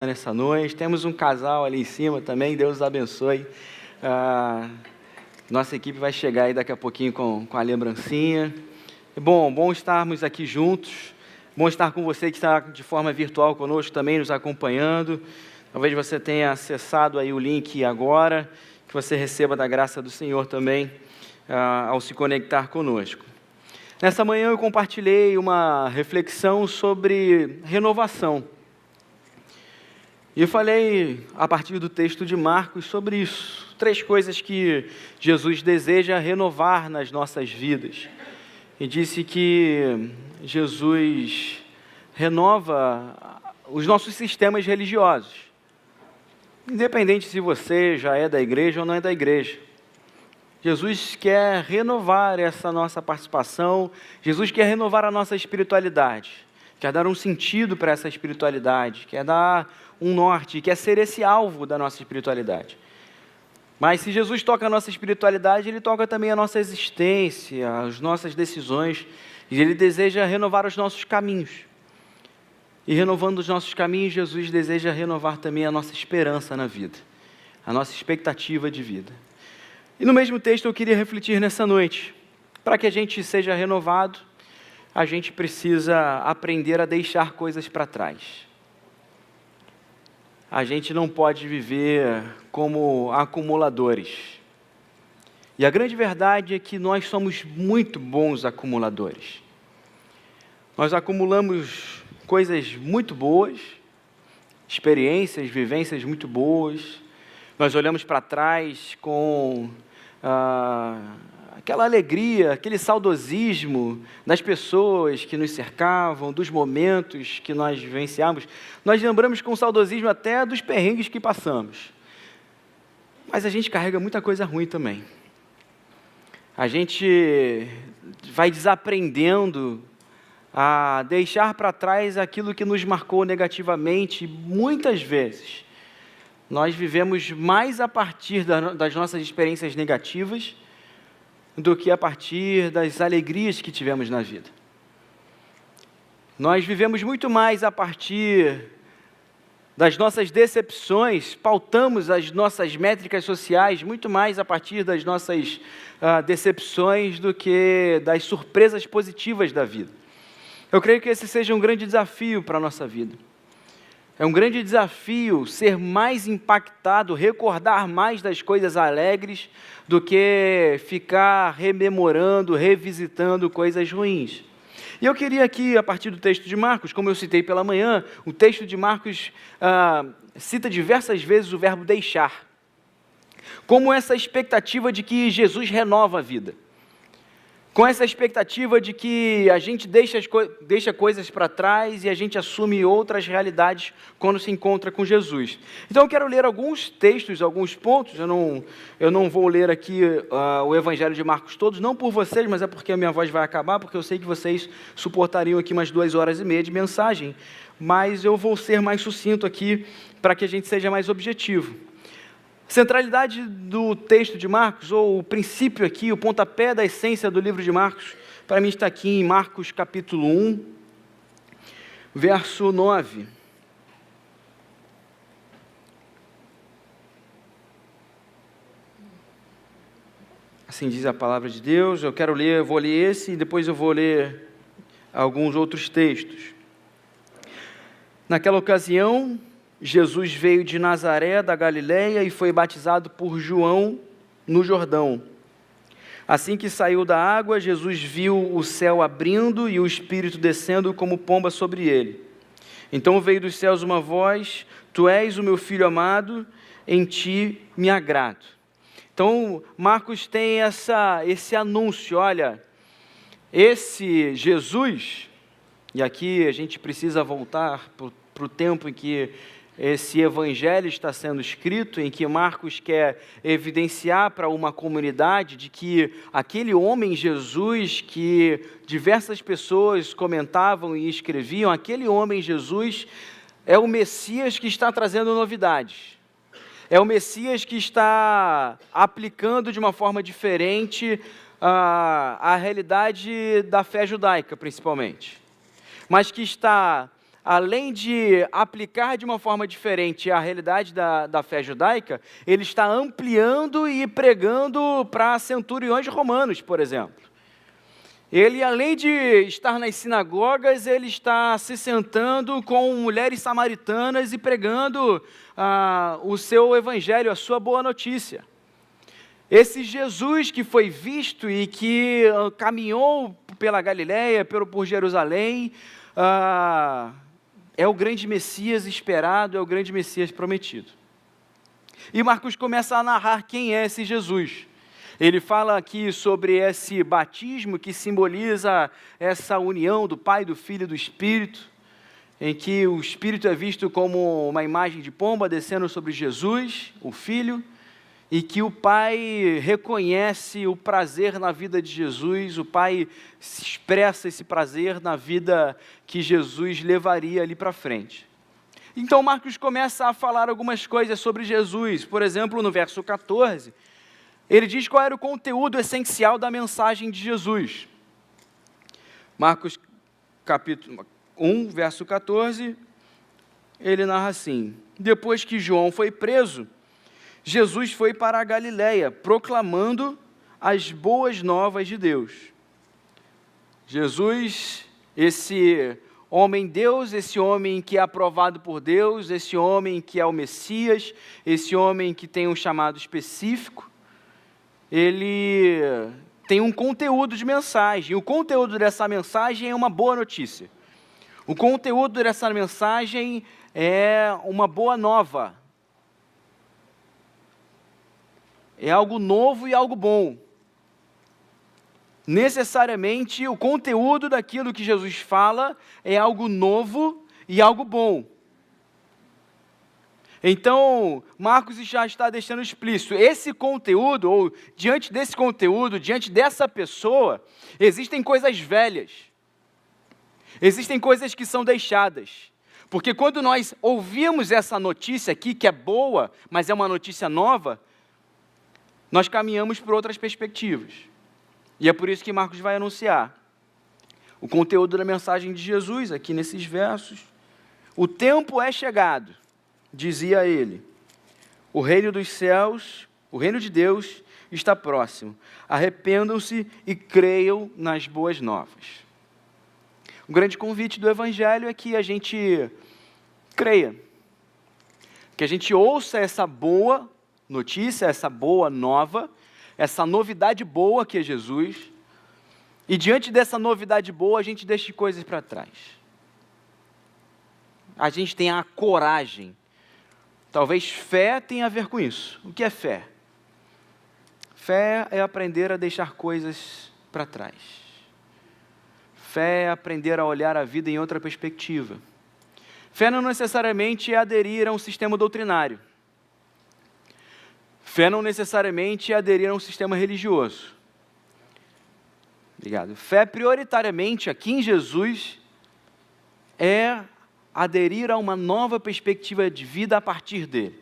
Nessa noite. Temos um casal ali em cima também, Deus os abençoe. Nossa equipe vai chegar aí daqui a pouquinho com a lembrancinha. Bom estarmos aqui juntos, bom estar com você que está de forma virtual conosco também, nos acompanhando. Talvez você tenha acessado aí o link agora, que você receba da graça do Senhor também, ao se conectar conosco. Nessa manhã eu compartilhei uma reflexão sobre renovação. E eu falei, a partir do texto de Marcos, sobre isso. 3 coisas que Jesus deseja renovar nas nossas vidas. E disse que Jesus renova os nossos sistemas religiosos. Independente se você já é da igreja ou não é da igreja. Jesus quer renovar essa nossa participação. Jesus quer renovar a nossa espiritualidade. Quer dar um sentido para essa espiritualidade. Quer dar um norte, quer ser esse alvo da nossa espiritualidade. Mas se Jesus toca a nossa espiritualidade, Ele toca também a nossa existência, as nossas decisões, e Ele deseja renovar os nossos caminhos. E renovando os nossos caminhos, Jesus deseja renovar também a nossa esperança na vida, a nossa expectativa de vida. E no mesmo texto eu queria refletir nessa noite, para que a gente seja renovado, a gente precisa aprender a deixar coisas para trás. A gente não pode viver como acumuladores. E a grande verdade é que nós somos muito bons acumuladores. Nós acumulamos coisas muito boas, experiências, vivências muito boas. Nós olhamos para trás com aquela alegria, aquele saudosismo das pessoas que nos cercavam, dos momentos que nós vivenciamos. Nós lembramos com saudosismo até dos perrengues que passamos. Mas a gente carrega muita coisa ruim também. A gente vai desaprendendo a deixar para trás aquilo que nos marcou negativamente. Muitas vezes, nós vivemos mais a partir das nossas experiências negativas do que a partir das alegrias que tivemos na vida. Nós vivemos muito mais a partir das nossas decepções, pautamos as nossas métricas sociais muito mais a partir das nossas decepções do que das surpresas positivas da vida. Eu creio que esse seja um grande desafio para a nossa vida. É um grande desafio ser mais impactado, recordar mais das coisas alegres do que ficar rememorando, revisitando coisas ruins. E eu queria aqui, a partir do texto de Marcos, como eu citei pela manhã, o texto de Marcos cita diversas vezes o verbo deixar, como essa expectativa de que Jesus renova a vida. Com essa expectativa de que a gente deixa coisas para trás e a gente assume outras realidades quando se encontra com Jesus. Então eu quero ler alguns textos, alguns pontos. Eu não vou ler aqui o Evangelho de Marcos todos, não por vocês, mas é porque a minha voz vai acabar, porque eu sei que vocês suportariam aqui umas 2h30 de mensagem, mas eu vou ser mais sucinto aqui para que a gente seja mais objetivo. Centralidade do texto de Marcos, ou o princípio aqui, o pontapé da essência do livro de Marcos, para mim está aqui em Marcos capítulo 1, verso 9. Assim diz a palavra de Deus. Eu vou ler esse e depois eu vou ler alguns outros textos. Naquela ocasião, Jesus veio de Nazaré, da Galileia, e foi batizado por João no Jordão. Assim que saiu da água, Jesus viu o céu abrindo e o Espírito descendo como pomba sobre ele. Então veio dos céus uma voz: Tu és o meu Filho amado, em ti me agrado. Então Marcos tem esse anúncio, olha, esse Jesus, e aqui a gente precisa voltar para o tempo em que esse evangelho está sendo escrito, em que Marcos quer evidenciar para uma comunidade de que aquele homem Jesus que diversas pessoas comentavam e escreviam, aquele homem Jesus é o Messias que está trazendo novidades. É o Messias que está aplicando de uma forma diferente a realidade da fé judaica, principalmente. Mas que está além de aplicar de uma forma diferente a realidade da fé judaica, ele está ampliando e pregando para centuriões romanos, por exemplo. Ele, além de estar nas sinagogas, ele está se sentando com mulheres samaritanas e pregando o seu evangelho, a sua boa notícia. Esse Jesus que foi visto e que caminhou pela Galileia, por Jerusalém, é o grande Messias esperado, é o grande Messias prometido. E Marcos começa a narrar quem é esse Jesus. Ele fala aqui sobre esse batismo que simboliza essa união do Pai, do Filho e do Espírito, em que o Espírito é visto como uma imagem de pomba descendo sobre Jesus, o Filho, e que o Pai reconhece o prazer na vida de Jesus, o Pai expressa esse prazer na vida que Jesus levaria ali para frente. Então Marcos começa a falar algumas coisas sobre Jesus. Por exemplo, no verso 14, ele diz qual era o conteúdo essencial da mensagem de Jesus. Marcos capítulo 1, verso 14, ele narra assim: depois que João foi preso, Jesus foi para a Galileia, proclamando as boas novas de Deus. Jesus, esse homem-Deus, esse homem que é aprovado por Deus, esse homem que é o Messias, esse homem que tem um chamado específico, ele tem um conteúdo de mensagem. E o conteúdo dessa mensagem é uma boa notícia. O conteúdo dessa mensagem é uma boa nova. É algo novo e algo bom. Necessariamente, o conteúdo daquilo que Jesus fala é algo novo e algo bom. Então, Marcos já está deixando explícito, esse conteúdo, ou diante desse conteúdo, diante dessa pessoa, existem coisas velhas, existem coisas que são deixadas, porque quando nós ouvimos essa notícia aqui, que é boa, mas é uma notícia nova, nós caminhamos por outras perspectivas, e é por isso que Marcos vai anunciar o conteúdo da mensagem de Jesus, aqui nesses versos. O tempo é chegado, dizia ele, o reino dos céus, o reino de Deus está próximo. Arrependam-se e creiam nas boas novas. O grande convite do Evangelho é que a gente creia, que a gente ouça essa boa notícia, essa boa nova, essa novidade boa que é Jesus, e diante dessa novidade boa a gente deixe coisas para trás. A gente tenha a coragem. Talvez fé tenha a ver com isso. O que é fé? Fé é aprender a deixar coisas para trás. Fé é aprender a olhar a vida em outra perspectiva. Fé não necessariamente é aderir a um sistema doutrinário. Fé não necessariamente é aderir a um sistema religioso. Obrigado. Fé prioritariamente aqui em Jesus é aderir a uma nova perspectiva de vida a partir dele.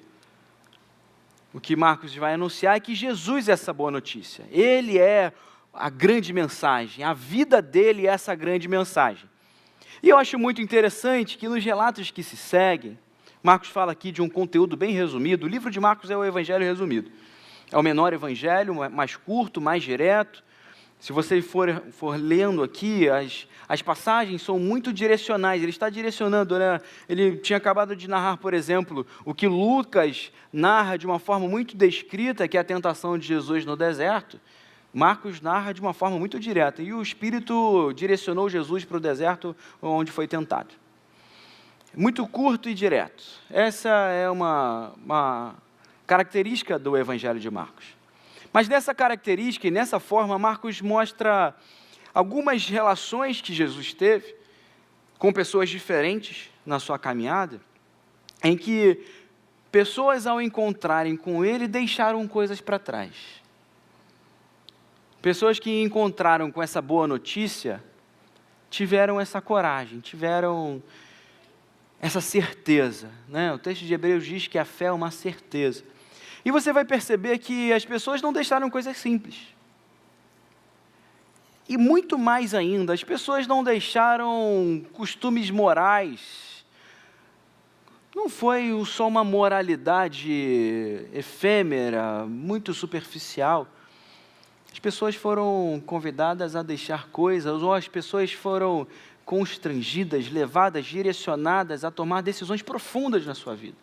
O que Marcos vai anunciar é que Jesus é essa boa notícia. Ele é a grande mensagem, a vida dele é essa grande mensagem. E eu acho muito interessante que nos relatos que se seguem, Marcos fala aqui de um conteúdo bem resumido. O livro de Marcos é o Evangelho resumido. É o menor evangelho, mais curto, mais direto. Se você for lendo aqui, as passagens são muito direcionais, ele está direcionando, né? Ele tinha acabado de narrar, por exemplo, o que Lucas narra de uma forma muito descrita, que é a tentação de Jesus no deserto. Marcos narra de uma forma muito direta, e o Espírito direcionou Jesus para o deserto onde foi tentado. Muito curto e direto. Essa é uma característica do Evangelho de Marcos. Mas nessa característica e nessa forma, Marcos mostra algumas relações que Jesus teve com pessoas diferentes na sua caminhada, em que pessoas, ao encontrarem com ele, deixaram coisas para trás. Pessoas que encontraram com essa boa notícia, tiveram essa coragem, tiveram essa certeza, né? O texto de Hebreus diz que a fé é uma certeza. E você vai perceber que as pessoas não deixaram coisas simples. E muito mais ainda, as pessoas não deixaram costumes morais. Não foi só uma moralidade efêmera, muito superficial. As pessoas foram convidadas a deixar coisas, ou as pessoas foram constrangidas, levadas, direcionadas a tomar decisões profundas na sua vida.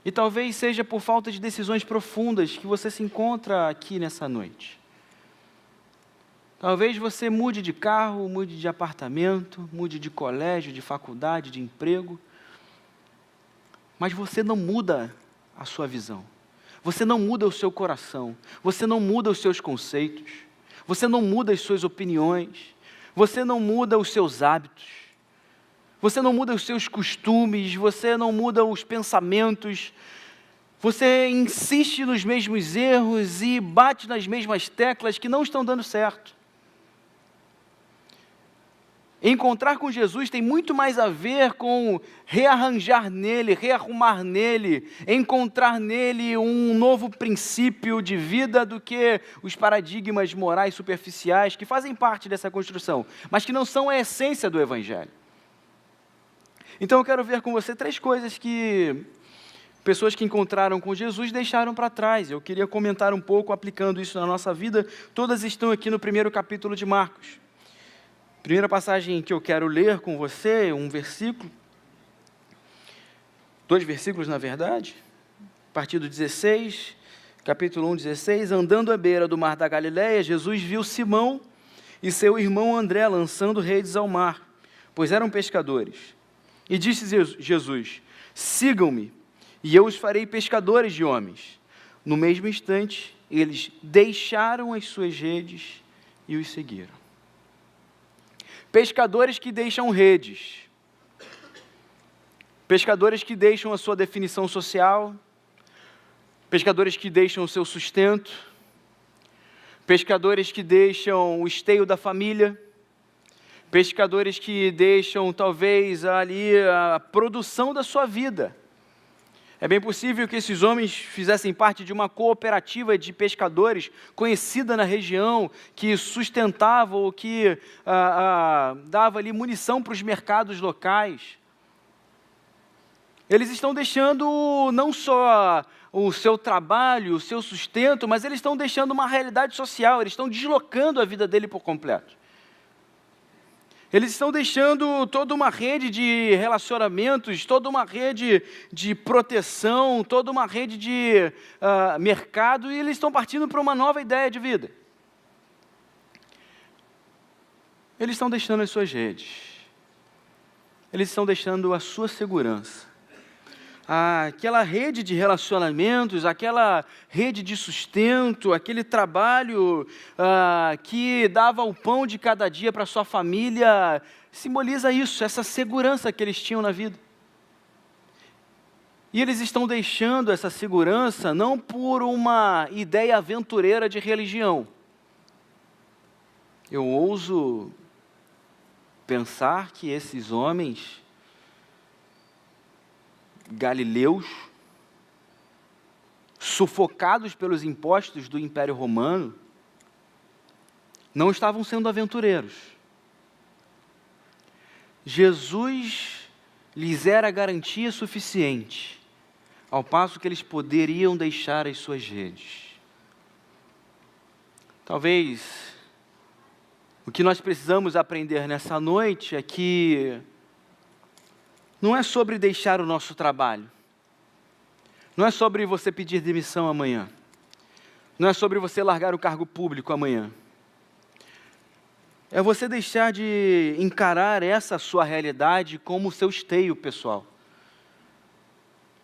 E talvez seja por falta de decisões profundas que você se encontra aqui nessa noite. Talvez você mude de carro, mude de apartamento, mude de colégio, de faculdade, de emprego, mas você não muda a sua visão. Você não muda o seu coração. Você não muda os seus conceitos. Você não muda as suas opiniões. Você não muda os seus hábitos. Você não muda os seus costumes. Você não muda os pensamentos. Você insiste nos mesmos erros e bate nas mesmas teclas que não estão dando certo. Encontrar com Jesus tem muito mais a ver com rearranjar nele, rearrumar nele, encontrar nele um novo princípio de vida do que os paradigmas morais superficiais que fazem parte dessa construção, mas que não são a essência do Evangelho. Então eu quero ver com você 3 coisas que pessoas que encontraram com Jesus deixaram para trás. Eu queria comentar um pouco aplicando isso na nossa vida. Todas estão aqui no primeiro capítulo de Marcos. Primeira passagem que eu quero ler com você, um versículo, 2 versículos na verdade, a partir do 16, capítulo 1, 16, andando à beira do mar da Galileia, Jesus viu Simão e seu irmão André lançando redes ao mar, pois eram pescadores. E disse Jesus, sigam-me, e eu os farei pescadores de homens. No mesmo instante, eles deixaram as suas redes e os seguiram. Pescadores que deixam redes, pescadores que deixam a sua definição social, pescadores que deixam o seu sustento, pescadores que deixam o esteio da família, pescadores que deixam talvez ali a produção da sua vida. É bem possível que esses homens fizessem parte de uma cooperativa de pescadores conhecida na região, que sustentava ou que dava ali munição para os mercados locais. Eles estão deixando não só o seu trabalho, o seu sustento, mas eles estão deixando uma realidade social, eles estão deslocando a vida dele por completo. Eles estão deixando toda uma rede de relacionamentos, toda uma rede de proteção, toda uma rede de mercado, e eles estão partindo para uma nova ideia de vida. Eles estão deixando as suas redes. Eles estão deixando a sua segurança. Aquela rede de relacionamentos, aquela rede de sustento, aquele trabalho que dava o pão de cada dia para a sua família, simboliza isso, essa segurança que eles tinham na vida. E eles estão deixando essa segurança não por uma ideia aventureira de religião. Eu ouso pensar que esses homens galileus, sufocados pelos impostos do Império Romano, não estavam sendo aventureiros. Jesus lhes era garantia suficiente, ao passo que eles poderiam deixar as suas redes. Talvez o que nós precisamos aprender nessa noite é que não é sobre deixar o nosso trabalho. Não é sobre você pedir demissão amanhã. Não é sobre você largar o cargo público amanhã. É você deixar de encarar essa sua realidade como o seu esteio pessoal.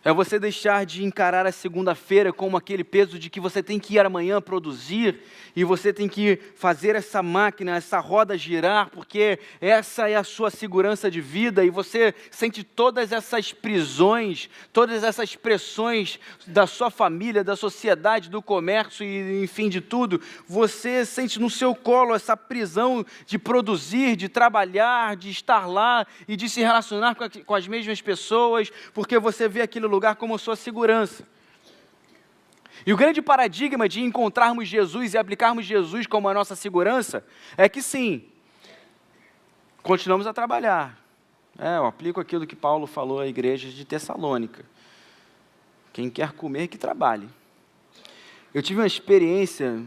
É você deixar de encarar a segunda-feira como aquele peso de que você tem que ir amanhã produzir e você tem que fazer essa máquina, essa roda girar, porque essa é a sua segurança de vida e você sente todas essas prisões, todas essas pressões da sua família, da sociedade, do comércio e enfim de tudo. Você sente no seu colo essa prisão de produzir, de trabalhar, de estar lá e de se relacionar com as mesmas pessoas, porque você vê aquele lugar como sua segurança. E o grande paradigma de encontrarmos Jesus e aplicarmos Jesus como a nossa segurança é que sim, continuamos a trabalhar. Eu aplico aquilo que Paulo falou à igreja de Tessalônica. Quem quer comer, que trabalhe. Eu tive uma experiência,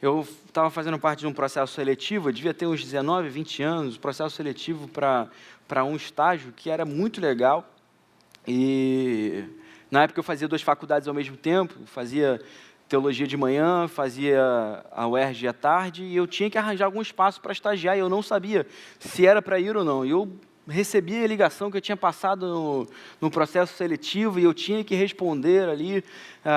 eu estava fazendo parte de um processo seletivo, eu devia ter uns 19, 20 anos, processo seletivo para um estágio que era muito legal. E na época eu fazia 2 faculdades ao mesmo tempo, fazia teologia de manhã, fazia a UERJ à tarde, e eu tinha que arranjar algum espaço para estagiar, e eu não sabia se era para ir ou não. E eu recebi a ligação que eu tinha passado no processo seletivo, e eu tinha que responder ali,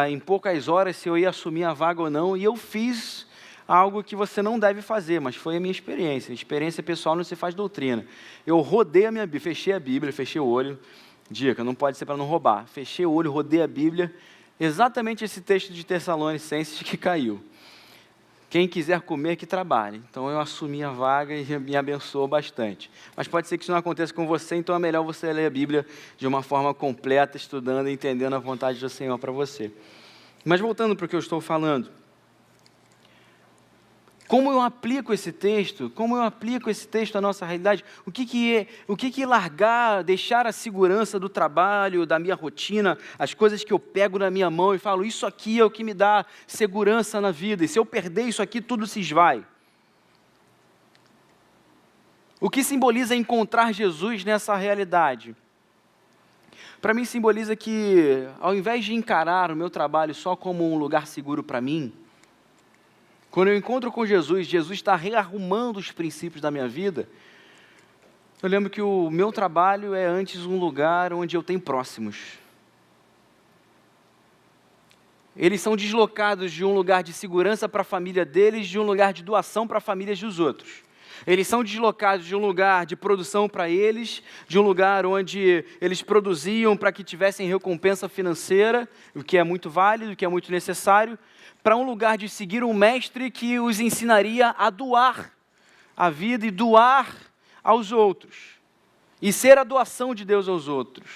em poucas horas, se eu ia assumir a vaga ou não, e eu fiz algo que você não deve fazer, mas foi a minha experiência. Experiência pessoal não se faz doutrina. Eu rodei a minha Bíblia, fechei a Bíblia, fechei o olho, dica, não pode ser para não roubar. Fechei o olho, rodei a Bíblia, exatamente esse texto de Tessalonicenses que caiu. Quem quiser comer, que trabalhe. Então eu assumi a vaga e me abençoou bastante. Mas pode ser que isso não aconteça com você, então é melhor você ler a Bíblia de uma forma completa, estudando e entendendo a vontade do Senhor para você. Mas voltando para o que eu estou falando. Como eu aplico esse texto? Como eu aplico esse texto à nossa realidade? O que largar, deixar a segurança do trabalho, da minha rotina, as coisas que eu pego na minha mão e falo, isso aqui é o que me dá segurança na vida, e se eu perder isso aqui, tudo se esvai. O que simboliza encontrar Jesus nessa realidade? Para mim simboliza que, ao invés de encarar o meu trabalho só como um lugar seguro para mim, quando eu encontro com Jesus, Jesus está rearrumando os princípios da minha vida. Eu lembro que o meu trabalho é antes um lugar onde eu tenho próximos. Eles são deslocados de um lugar de segurança para a família deles, de um lugar de doação para a família dos outros. Eles são deslocados de um lugar de produção para eles, de um lugar onde eles produziam para que tivessem recompensa financeira, o que é muito válido, o que é muito necessário, para um lugar de seguir um mestre que os ensinaria a doar a vida e doar aos outros, e ser a doação de Deus aos outros.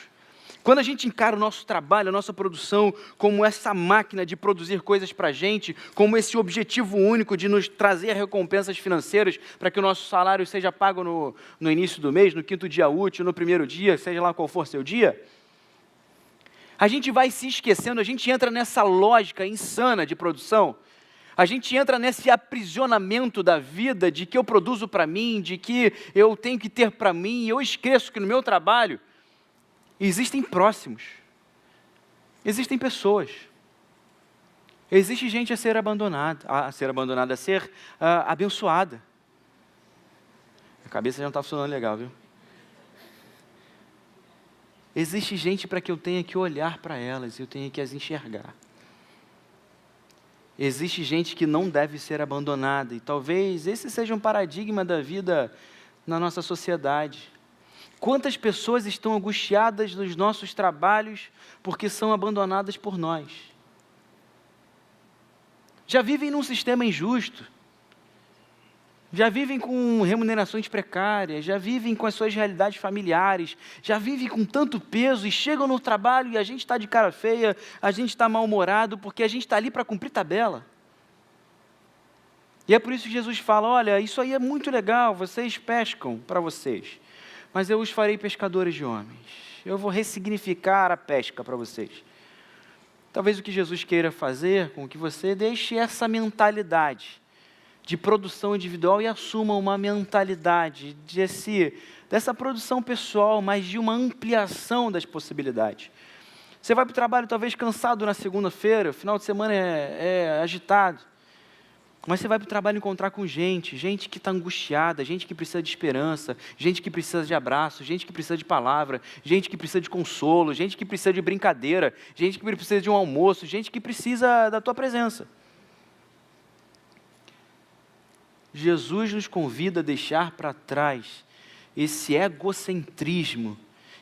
Quando a gente encara o nosso trabalho, a nossa produção, como essa máquina de produzir coisas para a gente, como esse objetivo único de nos trazer recompensas financeiras, para que o nosso salário seja pago no início do mês, no 5º dia útil, no 1º dia, seja lá qual for seu dia, a gente vai se esquecendo, a gente entra nessa lógica insana de produção, a gente entra nesse aprisionamento da vida, de que eu produzo para mim, de que eu tenho que ter para mim, e eu esqueço que no meu trabalho existem próximos, existem pessoas, existe gente a ser abandonada, a ser abençoada. A cabeça já não está funcionando legal, viu? Existe gente para que eu tenha que olhar para elas, eu tenha que as enxergar. Existe gente que não deve ser abandonada, e talvez esse seja um paradigma da vida na nossa sociedade. Quantas pessoas estão angustiadas nos nossos trabalhos porque são abandonadas por nós? Já vivem num sistema injusto, já vivem com remunerações precárias, já vivem com as suas realidades familiares, já vivem com tanto peso e chegam no trabalho e a gente está de cara feia, a gente está mal-humorado porque a gente está ali para cumprir tabela. E é por isso que Jesus fala, olha, isso aí é muito legal, vocês pescam para vocês, mas eu os farei pescadores de homens. Eu vou ressignificar a pesca para vocês. Talvez o que Jesus queira fazer com que você deixe essa mentalidade de produção individual e assuma uma mentalidade dessa produção pessoal, mas de uma ampliação das possibilidades. Você vai para o trabalho talvez cansado na segunda-feira, o final de semana é agitado, mas você vai para o trabalho encontrar com gente que está angustiada, gente que precisa de esperança, gente que precisa de abraço, gente que precisa de palavra, gente que precisa de consolo, gente que precisa de brincadeira, gente que precisa de um almoço, gente que precisa da tua presença. Jesus nos convida a deixar para trás esse egocentrismo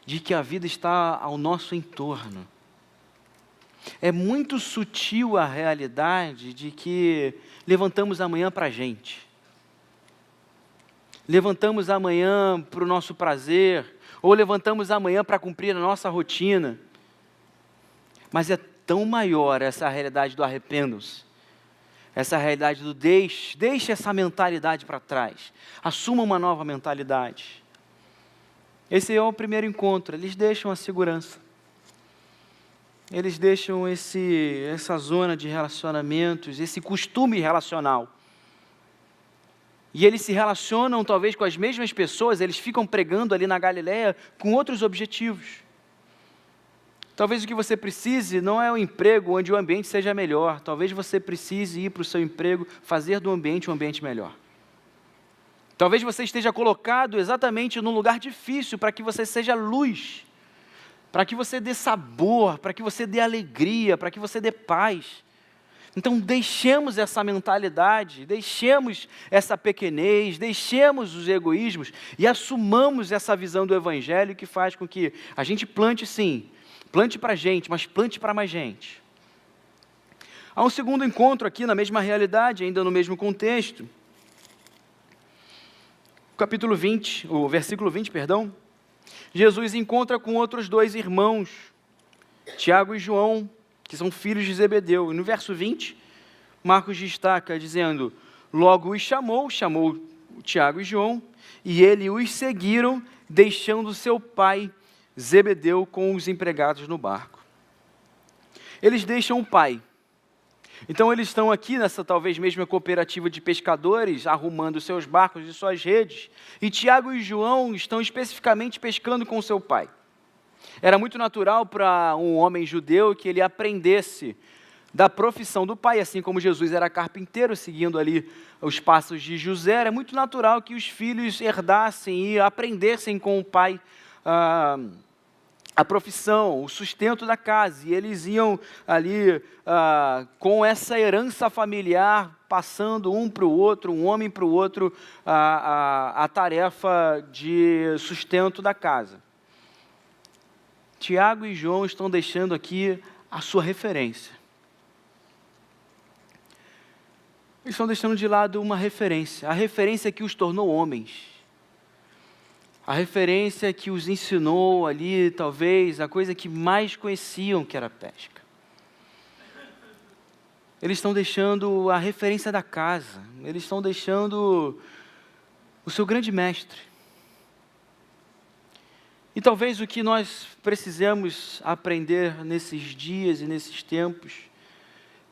de que a vida está ao nosso entorno. É muito sutil a realidade de que levantamos amanhã para a gente. Levantamos amanhã para o nosso prazer, ou levantamos amanhã para cumprir a nossa rotina. Mas é tão maior essa realidade do arrependam-se, essa realidade do deixe essa mentalidade para trás, assuma uma nova mentalidade. Esse é o primeiro encontro, eles deixam a segurança, eles deixam essa zona de relacionamentos, esse costume relacional, e eles se relacionam talvez com as mesmas pessoas, eles ficam pregando ali na Galileia com outros objetivos. Talvez o que você precise não é um emprego onde o ambiente seja melhor. Talvez você precise ir para o seu emprego, fazer do ambiente um ambiente melhor. Talvez você esteja colocado exatamente num lugar difícil para que você seja luz, para que você dê sabor, para que você dê alegria, para que você dê paz. Então deixemos essa mentalidade, deixemos essa pequenez, deixemos os egoísmos e assumamos essa visão do Evangelho que faz com que a gente plante sim, plante para a gente, mas plante para mais gente. Há um segundo encontro aqui na mesma realidade, ainda no mesmo contexto. Capítulo 20, o versículo 20, perdão. Jesus encontra com outros dois irmãos, Tiago e João, que são filhos de Zebedeu. E no verso 20, Marcos destaca dizendo, logo os chamou Tiago e João, e ele os seguiram, deixando seu pai Zebedeu com os empregados no barco. Eles deixam o pai. Então eles estão aqui nessa talvez mesma cooperativa de pescadores, arrumando seus barcos e suas redes, e Tiago e João estão especificamente pescando com seu pai. Era muito natural para um homem judeu que ele aprendesse da profissão do pai, assim como Jesus era carpinteiro, seguindo ali os passos de José, era muito natural que os filhos herdassem e aprendessem com o pai a profissão, o sustento da casa, e eles iam ali com essa herança familiar, passando um para o outro, um homem para o outro, a tarefa de sustento da casa. Tiago e João estão deixando aqui a sua referência. Eles estão deixando de lado uma referência, a referência que os tornou homens. A referência que os ensinou ali, talvez, a coisa que mais conheciam, que era a pesca. Eles estão deixando a referência da casa, eles estão deixando o seu grande mestre. E talvez o que nós precisamos aprender nesses dias e nesses tempos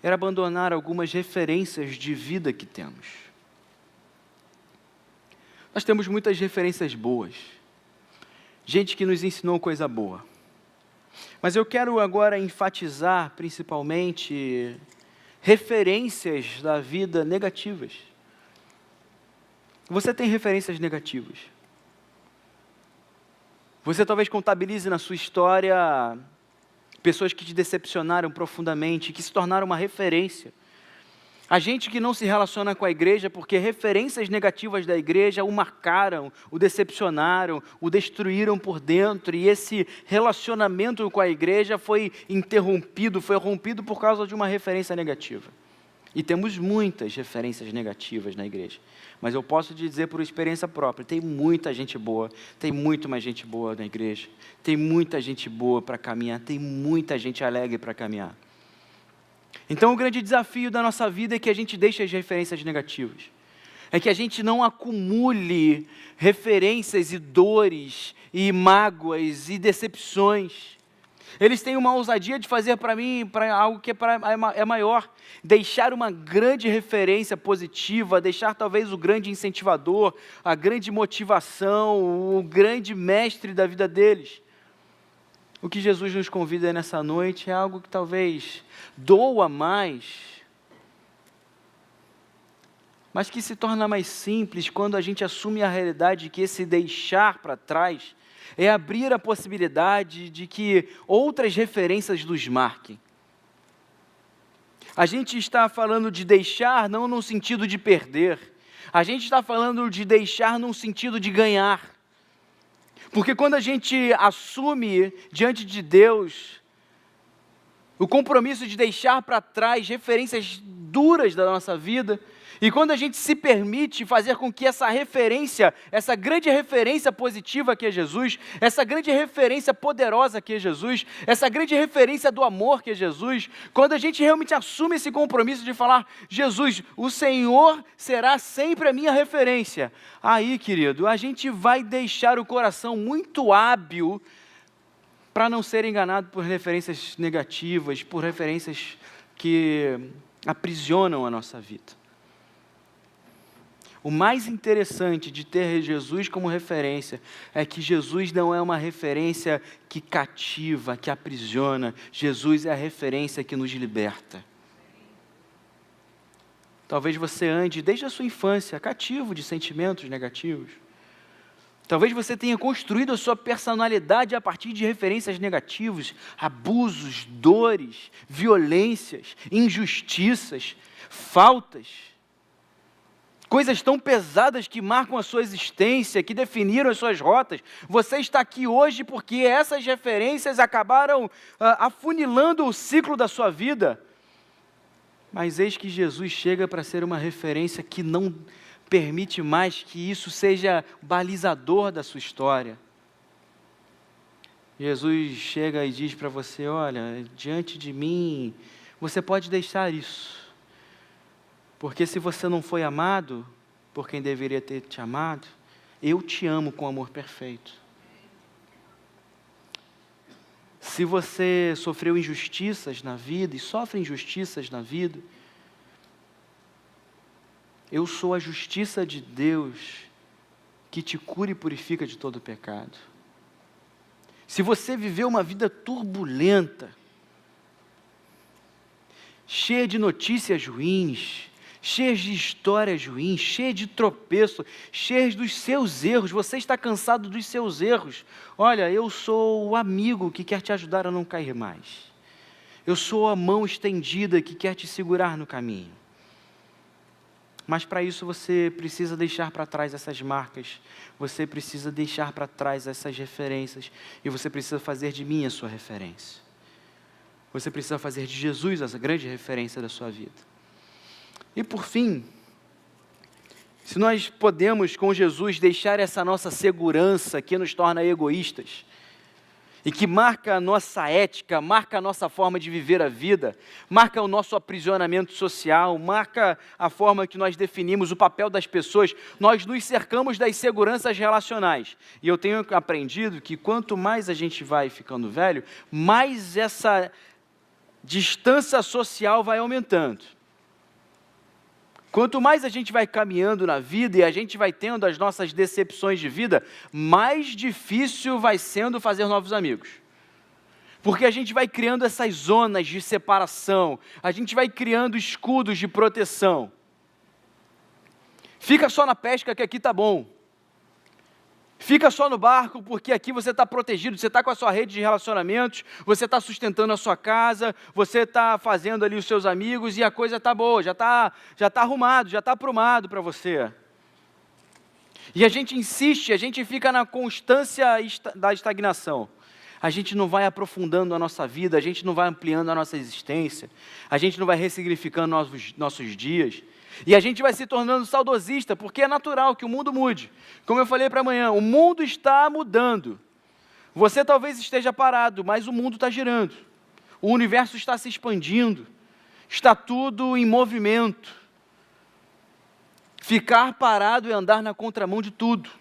era abandonar algumas referências de vida que temos. Nós temos muitas referências boas, gente que nos ensinou coisa boa. Mas eu quero agora enfatizar, principalmente, referências da vida negativas. Você tem referências negativas. Você talvez contabilize na sua história pessoas que te decepcionaram profundamente, que se tornaram uma referência. A gente que não se relaciona com a igreja porque referências negativas da igreja o marcaram, o decepcionaram, o destruíram por dentro, e esse relacionamento com a igreja foi interrompido, foi rompido por causa de uma referência negativa. E temos muitas referências negativas na igreja, mas eu posso te dizer por experiência própria, tem muita gente boa, tem muito mais gente boa na igreja, tem muita gente boa para caminhar, tem muita gente alegre para caminhar. Então o grande desafio da nossa vida é que a gente deixe as referências negativas, é que a gente não acumule referências e dores e mágoas e decepções. Eles têm uma ousadia de fazer para mim, para algo que é maior, deixar uma grande referência positiva, deixar talvez o grande incentivador, a grande motivação, o grande mestre da vida deles. O que Jesus nos convida nessa noite é algo que talvez doa mais, mas que se torna mais simples quando a gente assume a realidade de que esse deixar para trás é abrir a possibilidade de que outras referências nos marquem. A gente está falando de deixar não no sentido de perder, a gente está falando de deixar no sentido de ganhar. Porque quando a gente assume diante de Deus o compromisso de deixar para trás referências duras da nossa vida, E quando a gente se permite fazer com que essa referência, essa grande referência positiva que é Jesus, essa grande referência poderosa que é Jesus, essa grande referência do amor que é Jesus, quando a gente realmente assume esse compromisso de falar, Jesus, o Senhor será sempre a minha referência, aí, querido, a gente vai deixar o coração muito hábil para não ser enganado por referências negativas, por referências que aprisionam a nossa vida. O mais interessante de ter Jesus como referência é que Jesus não é uma referência que cativa, que aprisiona. Jesus é a referência que nos liberta. Talvez você ande desde a sua infância cativo de sentimentos negativos. Talvez você tenha construído a sua personalidade a partir de referências negativas, abusos, dores, violências, injustiças, faltas. Coisas tão pesadas que marcam a sua existência, que definiram as suas rotas. Você está aqui hoje porque essas referências acabaram afunilando o ciclo da sua vida. Mas eis que Jesus chega para ser uma referência que não permite mais que isso seja balizador da sua história. Jesus chega e diz para você, olha, diante de mim, você pode deixar isso. Porque se você não foi amado por quem deveria ter te amado, eu te amo com amor perfeito. Se você sofreu injustiças na vida e sofre injustiças na vida, eu sou a justiça de Deus que te cura e purifica de todo pecado. Se você viveu uma vida turbulenta, cheia de notícias ruins, cheias de histórias ruins, cheias de tropeço, cheias dos seus erros, você está cansado dos seus erros. Olha, eu sou o amigo que quer te ajudar a não cair mais. Eu sou a mão estendida que quer te segurar no caminho. Mas para isso você precisa deixar para trás essas marcas, você precisa deixar para trás essas referências, e você precisa fazer de mim a sua referência. Você precisa fazer de Jesus a grande referência da sua vida. E por fim, se nós podemos com Jesus deixar essa nossa segurança que nos torna egoístas, e que marca a nossa ética, marca a nossa forma de viver a vida, marca o nosso aprisionamento social, marca a forma que nós definimos o papel das pessoas, nós nos cercamos das seguranças relacionais. E eu tenho aprendido que quanto mais a gente vai ficando velho, mais essa distância social vai aumentando. Quanto mais a gente vai caminhando na vida e a gente vai tendo as nossas decepções de vida, mais difícil vai sendo fazer novos amigos. Porque a gente vai criando essas zonas de separação, a gente vai criando escudos de proteção. Fica só na pesca que aqui está bom. Fica só no barco, porque aqui você está protegido, você está com a sua rede de relacionamentos, você está sustentando a sua casa, você está fazendo ali os seus amigos e a coisa está boa, já está arrumado, já está aprumado para você. E a gente insiste, a gente fica na constância da estagnação. A gente não vai aprofundando a nossa vida, a gente não vai ampliando a nossa existência, a gente não vai ressignificando nossos dias. E a gente vai se tornando saudosista, porque é natural que o mundo mude. Como eu falei para amanhã, o mundo está mudando. Você talvez esteja parado, mas o mundo está girando. O universo está se expandindo. Está tudo em movimento. Ficar parado é andar na contramão de tudo.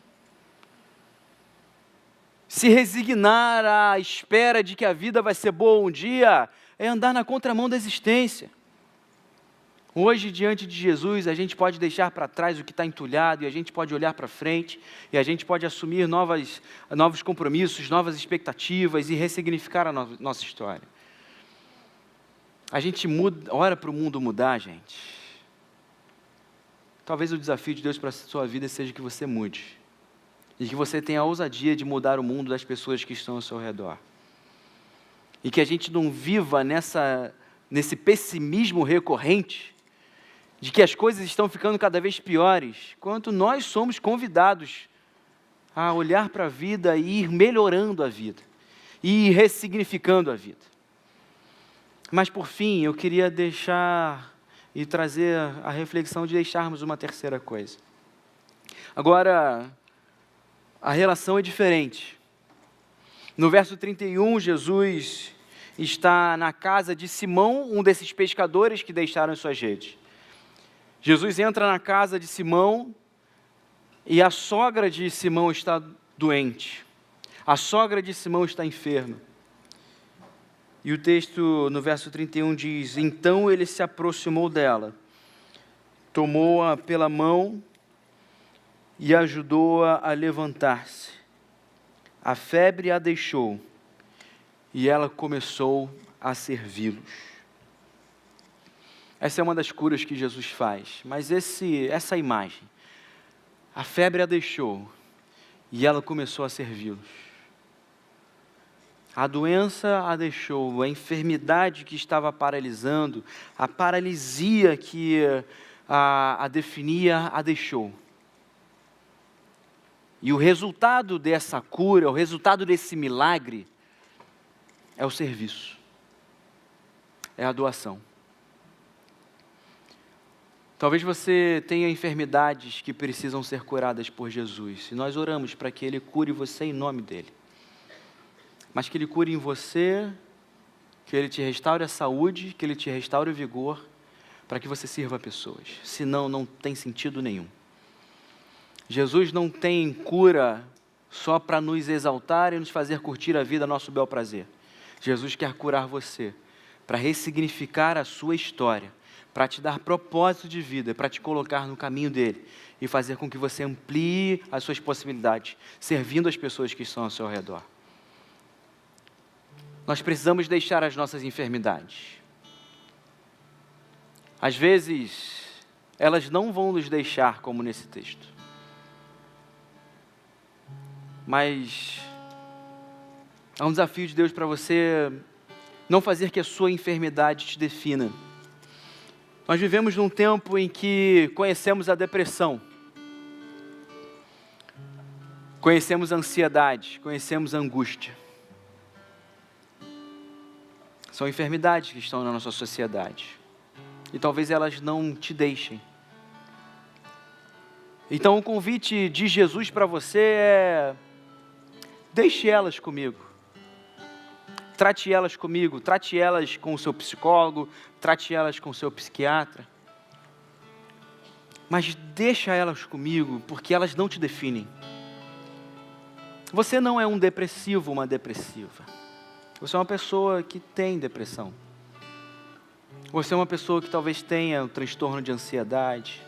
Se resignar à espera de que a vida vai ser boa um dia, é andar na contramão da existência. Hoje, diante de Jesus, a gente pode deixar para trás o que está entulhado, e a gente pode olhar para frente, e a gente pode assumir novos compromissos, novas expectativas, e ressignificar a nossa história. A gente ora para o mundo mudar, gente. Talvez o desafio de Deus para a sua vida seja que você mude, e que você tenha a ousadia de mudar o mundo das pessoas que estão ao seu redor. E que a gente não viva nesse pessimismo recorrente, de que as coisas estão ficando cada vez piores, quanto nós somos convidados a olhar para a vida e ir melhorando a vida, e ir ressignificando a vida. Mas por fim, eu queria deixar e trazer a reflexão de deixarmos uma terceira coisa. Agora, a relação é diferente. No verso 31, Jesus está na casa de Simão, um desses pescadores que deixaram suas redes. Jesus entra na casa de Simão e a sogra de Simão está doente. A sogra de Simão está enferma. E o texto no verso 31 diz: então ele se aproximou dela, tomou-a pela mão e ajudou-a a levantar-se. A febre a deixou e ela começou a servi-los. Essa é uma das curas que Jesus faz, mas essa imagem, a febre a deixou e ela começou a servi-los. A doença a deixou, a enfermidade que estava paralisando, a paralisia que a definia, a deixou. E o resultado dessa cura, o resultado desse milagre, é o serviço, é a doação. Talvez você tenha enfermidades que precisam ser curadas por Jesus, e nós oramos para que Ele cure você em nome dEle. Mas que Ele cure em você, que Ele te restaure a saúde, que Ele te restaure o vigor, para que você sirva pessoas. Senão, não tem sentido nenhum. Jesus não tem cura só para nos exaltar e nos fazer curtir a vida a nosso bel prazer. Jesus quer curar você, para ressignificar a sua história, para te dar propósito de vida, para te colocar no caminho dEle e fazer com que você amplie as suas possibilidades, servindo as pessoas que estão ao seu redor. Nós precisamos deixar as nossas enfermidades. Às vezes, elas não vão nos deixar, como nesse texto. Mas há um desafio de Deus para você não fazer que a sua enfermidade te defina. Nós vivemos num tempo em que conhecemos a depressão, conhecemos a ansiedade, conhecemos a angústia. São enfermidades que estão na nossa sociedade. E talvez elas não te deixem. Então o convite de Jesus para você é: deixe elas comigo. Trate elas comigo. Trate elas com o seu psicólogo. Trate elas com o seu psiquiatra. Mas deixa elas comigo, porque elas não te definem. Você não é um depressivo, uma depressiva. Você é uma pessoa que tem depressão. Você é uma pessoa que talvez tenha um transtorno de ansiedade.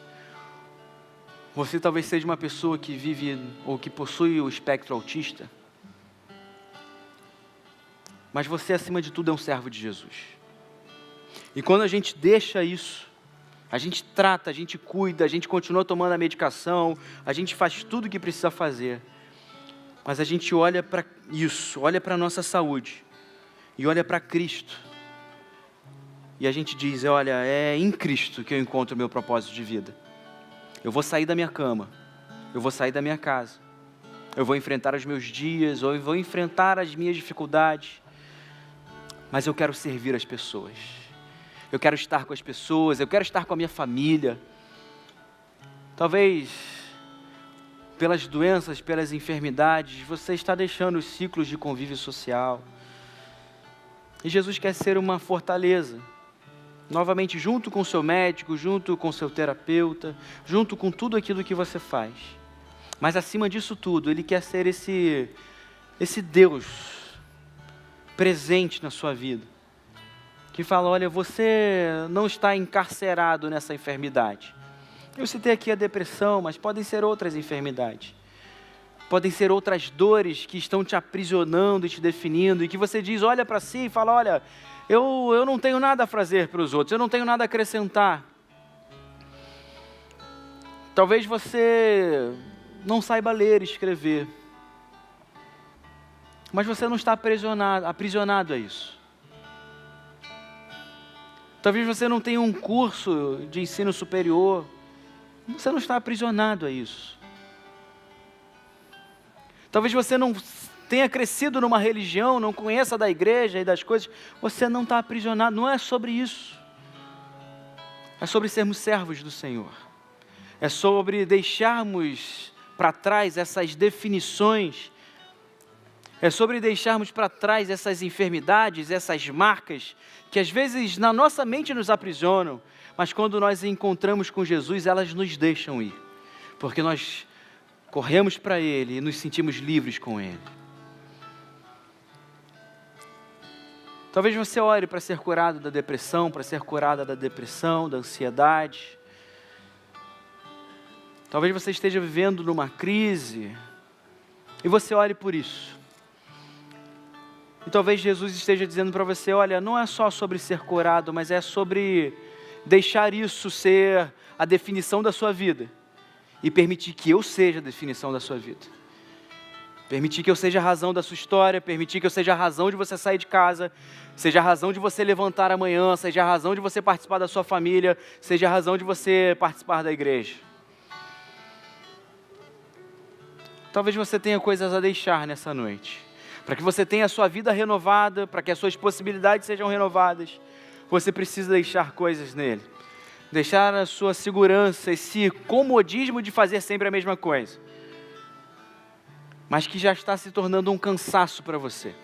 Você talvez seja uma pessoa que vive ou que possui o espectro autista. Mas você, acima de tudo, é um servo de Jesus. E quando a gente deixa isso, a gente trata, a gente cuida, a gente continua tomando a medicação, a gente faz tudo o que precisa fazer. Mas a gente olha para isso, olha para a nossa saúde. E olha para Cristo, e a gente diz: olha, é em Cristo que eu encontro o meu propósito de vida. Eu vou sair da minha cama, eu vou sair da minha casa, eu vou enfrentar os meus dias, ou eu vou enfrentar as minhas dificuldades, mas eu quero servir as pessoas, eu quero estar com as pessoas, eu quero estar com a minha família. Talvez, pelas doenças, pelas enfermidades, você está deixando os ciclos de convívio social. E Jesus quer ser uma fortaleza, novamente junto com o seu médico, junto com o seu terapeuta, junto com tudo aquilo que você faz. Mas acima disso tudo, Ele quer ser esse Deus presente na sua vida, que fala: olha, você não está encarcerado nessa enfermidade. Eu citei aqui a depressão, mas podem ser outras enfermidades. Podem ser outras dores que estão te aprisionando e te definindo, e que você diz, olha para si e fala: olha, eu não tenho nada a fazer para os outros, eu não tenho nada a acrescentar. Talvez você não saiba ler e escrever, mas você não está aprisionado a isso. Talvez você não tenha um curso de ensino superior, você não está aprisionado a isso. Talvez você não tenha crescido numa religião, não conheça da igreja e das coisas, você não está aprisionado, não é sobre isso. É sobre sermos servos do Senhor. É sobre deixarmos para trás essas definições. É sobre deixarmos para trás essas enfermidades, essas marcas, que às vezes na nossa mente nos aprisionam, mas quando nós encontramos com Jesus, elas nos deixam ir. Porque nós corremos para Ele e nos sentimos livres com Ele. Talvez você ore para ser curado da depressão, para ser curada da depressão, da ansiedade. Talvez você esteja vivendo numa crise e você ore por isso. E talvez Jesus esteja dizendo para você, olha, não é só sobre ser curado, mas é sobre deixar isso ser a definição da sua vida e permitir que eu seja a definição da sua vida. Permitir que eu seja a razão da sua história, permitir que eu seja a razão de você sair de casa, seja a razão de você levantar amanhã, seja a razão de você participar da sua família, seja a razão de você participar da igreja. Talvez você tenha coisas a deixar nessa noite. Para que você tenha a sua vida renovada, para que as suas possibilidades sejam renovadas, você precisa deixar coisas nele. Deixar a sua segurança, esse comodismo de fazer sempre a mesma coisa. Mas que já está se tornando um cansaço para você.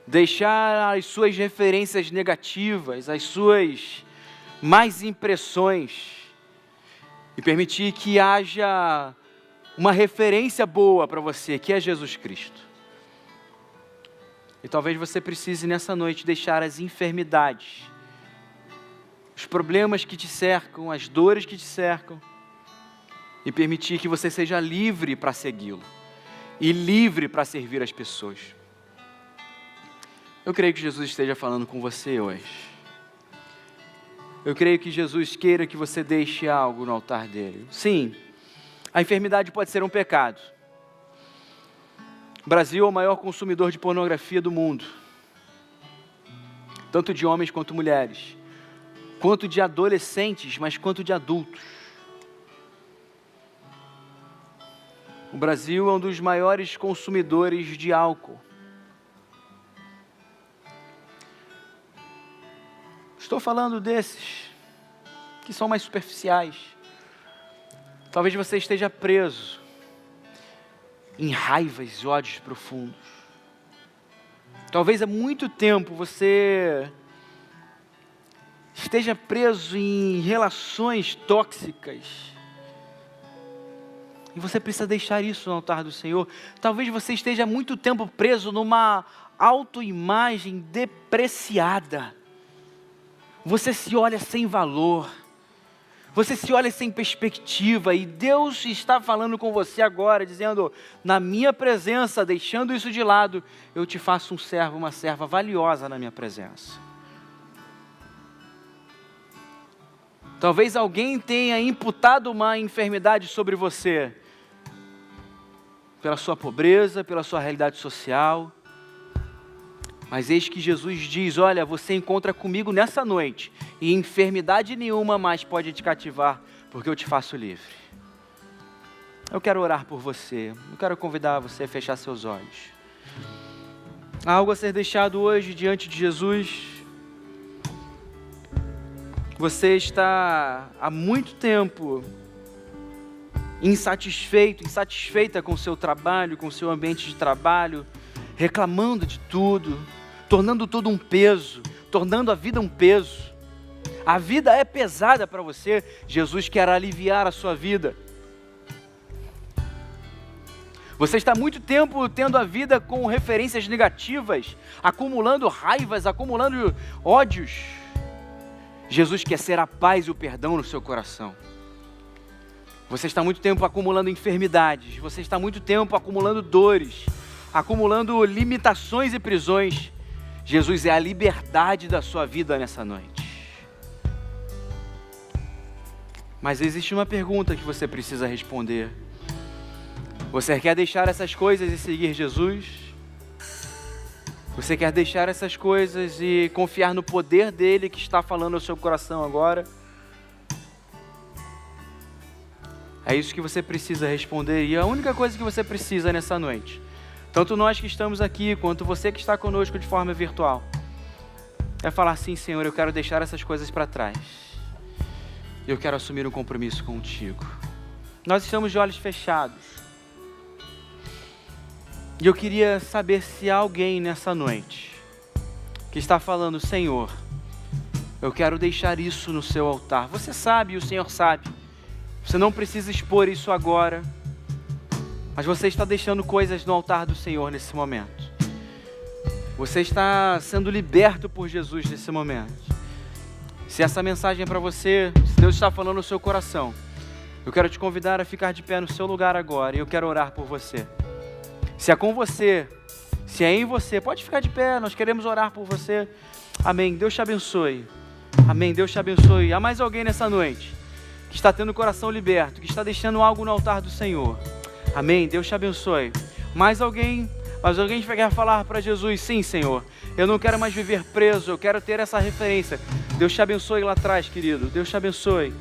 Deixar as suas referências negativas, as suas más impressões, e permitir que haja uma referência boa para você, que é Jesus Cristo. E talvez você precise nessa noite deixar as enfermidades, os problemas que te cercam, as dores que te cercam, e permitir que você seja livre para segui-lo e livre para servir as pessoas. Eu creio que Jesus esteja falando com você hoje. Eu creio que Jesus queira que você deixe algo no altar dele. Sim, a enfermidade pode ser um pecado. O Brasil é o maior consumidor de pornografia do mundo, tanto de homens quanto mulheres, quanto de adolescentes, mas quanto de adultos. O Brasil é um dos maiores consumidores de álcool. Estou falando desses que são mais superficiais. Talvez você esteja preso em raivas e ódios profundos. Talvez há muito tempo você esteja preso em relações tóxicas. E você precisa deixar isso no altar do Senhor. Talvez você esteja há muito tempo preso numa autoimagem depreciada. Você se olha sem valor. Você se olha sem perspectiva. E Deus está falando com você agora, dizendo, na minha presença, deixando isso de lado, eu te faço um servo, uma serva valiosa na minha presença. Talvez alguém tenha imputado uma enfermidade sobre você, pela sua pobreza, pela sua realidade social. Mas eis que Jesus diz, olha, você encontra comigo nessa noite, e enfermidade nenhuma mais pode te cativar, porque eu te faço livre. Eu quero orar por você, eu quero convidar você a fechar seus olhos. Há algo a ser deixado hoje diante de Jesus. Você está há muito tempo insatisfeita com o seu trabalho, com o seu ambiente de trabalho, reclamando de tudo, tornando tudo um peso, tornando a vida um peso. A vida é pesada para você, Jesus quer aliviar a sua vida. Você está há muito tempo tendo a vida com referências negativas, acumulando raivas, acumulando ódios. Jesus quer ser a paz e o perdão no seu coração. Você está há muito tempo acumulando enfermidades, você está há muito tempo acumulando dores, acumulando limitações e prisões. Jesus é a liberdade da sua vida nessa noite. Mas existe uma pergunta que você precisa responder. Você quer deixar essas coisas e seguir Jesus? Você quer deixar essas coisas e confiar no poder dele que está falando ao seu coração agora? É isso que você precisa responder, e a única coisa que você precisa nessa noite, tanto nós que estamos aqui, quanto você que está conosco de forma virtual, é falar assim: Senhor, eu quero deixar essas coisas para trás. Eu quero assumir um compromisso contigo. Nós estamos de olhos fechados. E eu queria saber se há alguém nessa noite que está falando: Senhor, eu quero deixar isso no seu altar. Você sabe, e o Senhor sabe. Você não precisa expor isso agora, mas você está deixando coisas no altar do Senhor nesse momento. Você está sendo liberto por Jesus nesse momento. Se essa mensagem é para você, se Deus está falando no seu coração, eu quero te convidar a ficar de pé no seu lugar agora e eu quero orar por você. Se é com você, se é em você, pode ficar de pé, nós queremos orar por você. Amém. Deus te abençoe. Amém. Deus te abençoe. Há mais alguém nessa noite que está tendo o coração liberto, que está deixando algo no altar do Senhor. Amém. Deus te abençoe. Mais alguém quer falar para Jesus: sim, Senhor, eu não quero mais viver preso, eu quero ter essa referência. Deus te abençoe lá atrás, querido. Deus te abençoe.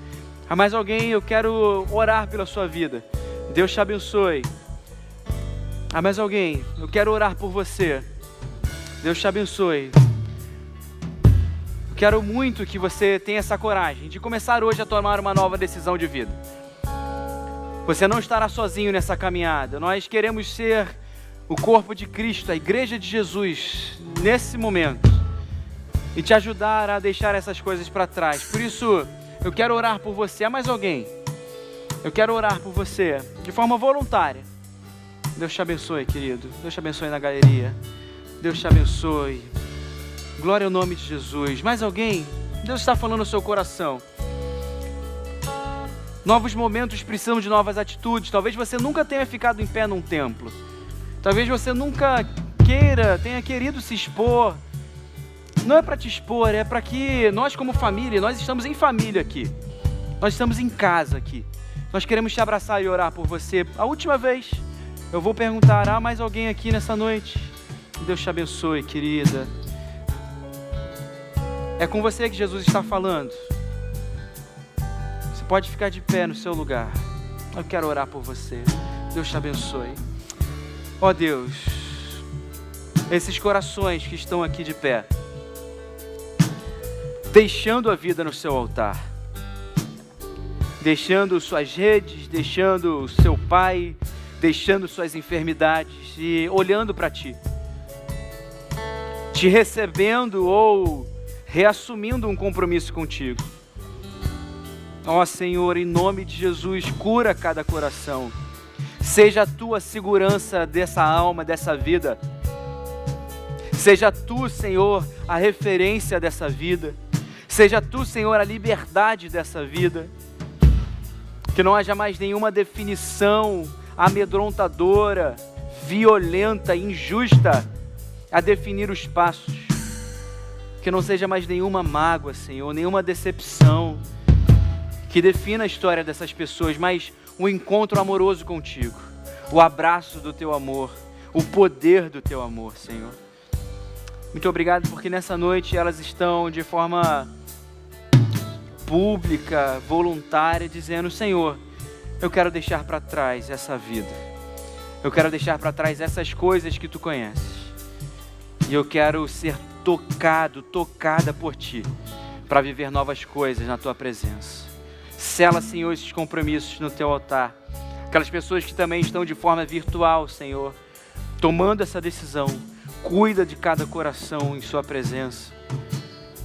Há mais alguém? Eu quero orar pela sua vida. Deus te abençoe. Há mais alguém? Eu quero orar por você. Deus te abençoe. Eu quero muito que você tenha essa coragem de começar hoje a tomar uma nova decisão de vida. Você não estará sozinho nessa caminhada. Nós queremos ser o corpo de Cristo, a igreja de Jesus, nesse momento, e te ajudar a deixar essas coisas para trás. Por isso, eu quero orar por você. Há mais alguém? Eu quero orar por você, de forma voluntária. Deus te abençoe, querido. Deus te abençoe na galeria. Deus te abençoe. Glória ao nome de Jesus. Mais alguém? Deus está falando no seu coração. Novos momentos precisam de novas atitudes. Talvez você nunca tenha ficado em pé num templo. Talvez você nunca tenha querido se expor. Não é para te expor, é para que nós como família, nós estamos em família aqui. Nós estamos em casa aqui. Nós queremos te abraçar e orar por você. A última vez, eu vou perguntar: há mais alguém aqui nessa noite? Deus te abençoe, querida. É com você que Jesus está falando. Você pode ficar de pé no seu lugar. Eu quero orar por você. Deus te abençoe. Ó Deus, esses corações que estão aqui de pé, deixando a vida no seu altar, deixando suas redes, deixando o seu pai, deixando suas enfermidades e olhando para ti, te recebendo ou reassumindo um compromisso contigo. Ó Senhor, em nome de Jesus, cura cada coração. Seja a tua segurança dessa alma, dessa vida. Seja tu, Senhor, a referência dessa vida. Seja tu, Senhor, a liberdade dessa vida. Que não haja mais nenhuma definição amedrontadora, violenta, injusta a definir os passos. Que não seja mais nenhuma mágoa, Senhor, nenhuma decepção que defina a história dessas pessoas, mas um encontro amoroso contigo, o abraço do teu amor, o poder do teu amor, Senhor. Muito obrigado porque nessa noite elas estão de forma pública, voluntária, dizendo: Senhor, eu quero deixar para trás essa vida. Eu quero deixar para trás essas coisas que tu conheces. E eu quero ser tocada por ti, para viver novas coisas na tua presença. Sela, Senhor, esses compromissos no teu altar. Aquelas pessoas que também estão de forma virtual, Senhor, tomando essa decisão. Cuida de cada coração em sua presença.